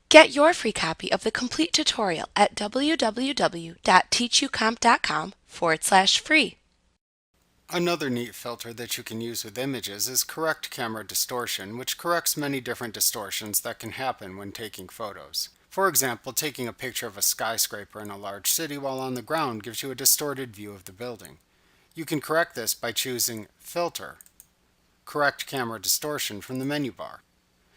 Get your free copy of the complete tutorial at www.teachucomp.com/free. Another neat filter that you can use with images is Correct Camera Distortion, which corrects many different distortions that can happen when taking photos. For example, taking a picture of a skyscraper in a large city while on the ground gives you a distorted view of the building. You can correct this by choosing Filter, Correct Camera Distortion from the menu bar.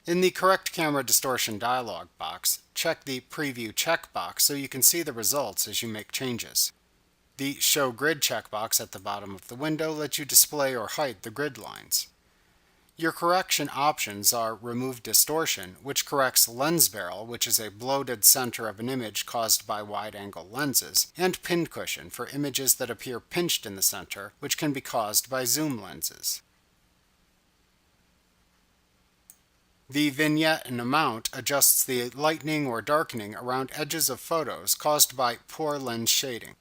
In the Correct Camera Distortion dialog box, check the Preview checkbox so you can see the results as you make changes. The Show Grid checkbox at the bottom of the window lets you display or hide the grid lines. Your correction options are Remove Distortion, which corrects lens barrel, which is a bloated center of an image caused by wide-angle lenses, and Pin Cushion for images that appear pinched in the center, which can be caused by zoom lenses. The Vignette and Amount adjusts the lightening or darkening around edges of photos caused by poor lens shading.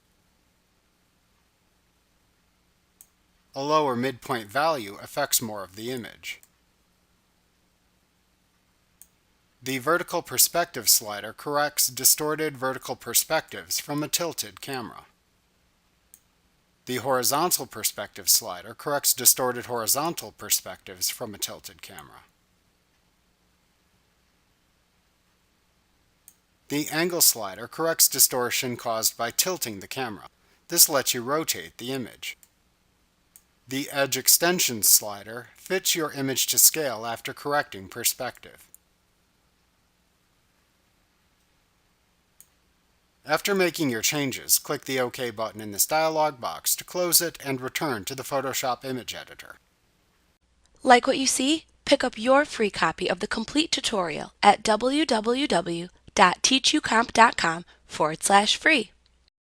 A low or midpoint value affects more of the image. The Vertical Perspective slider corrects distorted vertical perspectives from a tilted camera. The Horizontal Perspective slider corrects distorted horizontal perspectives from a tilted camera. The Angle slider corrects distortion caused by tilting the camera. This lets you rotate the image. The Edge Extension slider fits your image to scale after correcting perspective. After making your changes, click the OK button in this dialog box to close it and return to the Photoshop image editor. Like what you see? Pick up your free copy of the complete tutorial at www.teachucomp.com/free.